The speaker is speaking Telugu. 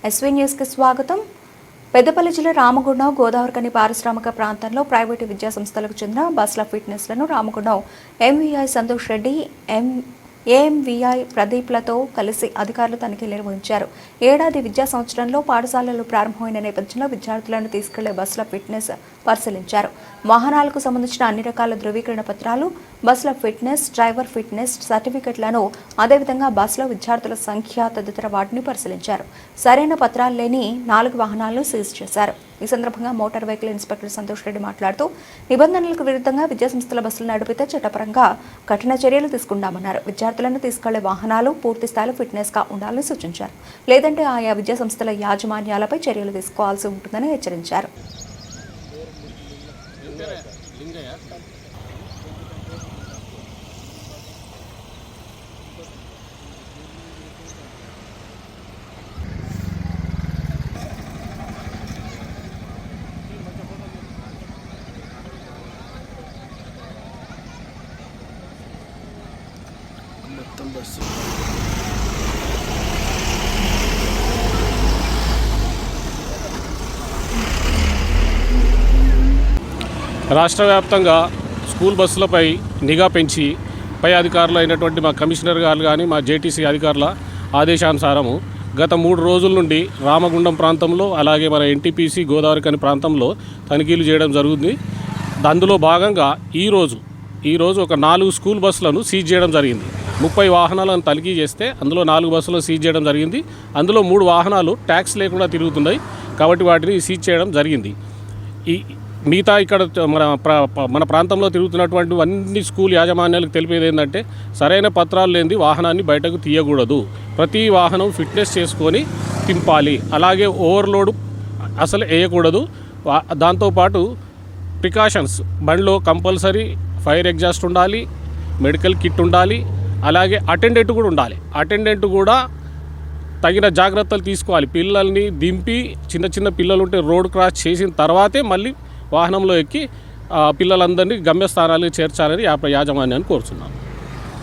ఎస్వీ న్యూస్కి స్వాగతం. పెద్దపల్లి జిల్లా రామగుండం గోదావరికని పారిశ్రామిక ప్రాంతంలో ప్రైవేటు విద్యా సంస్థలకు చెందిన బస్ల ఫిట్నెస్లను రామగుండం ఎంవీఐ సంతోష్ రెడ్డి, ఏఎంవీఐ ప్రదీప్లతో కలిసి అధికారులు తనిఖీలు నిర్వహించారు. ఏడాది విద్యా సంవత్సరంలో పాఠశాలలు ప్రారంభమైన నేపథ్యంలో విద్యార్థులను తీసుకెళ్లే బస్ల ఫిట్నెస్ పరిశీలించారు. వాహనాలకు సంబంధించిన అన్ని రకాల ధృవీకరణ పత్రాలు, బస్ల ఫిట్నెస్, డ్రైవర్ ఫిట్నెస్ సర్టిఫికెట్లను, అదేవిధంగా బస్సులో విద్యార్థుల సంఖ్య తదితర వాటిని పరిశీలించారు. సరైన పత్రాలు లేని 4 వాహనాలను సీజ్ చేశారు. ఈ సందర్భంగా motor vehicle inspector Santosh Reddy మాట్లాడుతూ, నిబంధనలకు విరుద్ధంగా విద్యాసంస్థల బస్సులు నడిపితే చట్టపరంగా కఠిన చర్యలు తీసుకుంటామన్నారు. విద్యార్థులను తీసుకెళ్లే వాహనాలు పూర్తి స్థాయిలో ఫిట్నెస్ గా ఉండాలని సూచించారు. లేదంటే ఆయా విద్యాసంస్థల యాజమాన్యాలపై చర్యలు తీసుకోవాల్సి ఉంటుందని హెచ్చరించారు. రాష్ట్ర వ్యాప్తంగా స్కూల్ బస్సులపై నిఘా పెంచి పై అధికారులు అయినటువంటి మా కమిషనర్ గారు కానీ మా జేటీసీ అధికారుల ఆదేశానుసారము గత 3 రోజుల నుండి రామగుండం ప్రాంతంలో అలాగే మన ఎన్టీపీసీ గోదావరికని ప్రాంతంలో తనిఖీలు చేయడం జరుగుతుంది. అందులో భాగంగా ఈరోజు ఒక 4 స్కూల్ బస్సులను సీజ్ చేయడం జరిగింది. 30 వాహనాలను తనిఖీ చేస్తే అందులో 4 బస్సులు సీజ్ చేయడం జరిగింది. అందులో 3 వాహనాలు ట్యాక్స్ లేకుండా తిరుగుతున్నాయి కాబట్టి వాటిని సీజ్ చేయడం జరిగింది. మిగతా ఇక్కడ మన ప్రాంతంలో తిరుగుతున్నటువంటి అన్ని స్కూల్ యాజమాన్యాలకు తెలిపేది ఏంటంటే, సరైన పత్రాలు లేనిది వాహనాన్ని బయటకు తీయకూడదు. ప్రతి వాహనం ఫిట్నెస్ చేసుకొని తింపాలి. అలాగే ఓవర్లోడ్ అసలు వేయకూడదు. దాంతోపాటు ప్రికాషన్స్ బండిలో కంపల్సరీ ఫైర్ ఎగ్జాస్ట్ ఉండాలి, మెడికల్ కిట్ ఉండాలి, అలాగే అటెండెంట్ కూడా ఉండాలి. అటెండెంట్ కూడా తగిన జాగ్రత్తలు తీసుకోవాలి. పిల్లల్ని దింపి చిన్న పిల్లలు ఉంటే రోడ్ క్రాస్ చేసిన తర్వాతే మళ్ళీ వాహనంలో ఎక్కి పిల్లలందరినీ గమ్యస్థానాలకు చేర్చాలని యాజమాన్యాన్ని కోరుతున్నాం.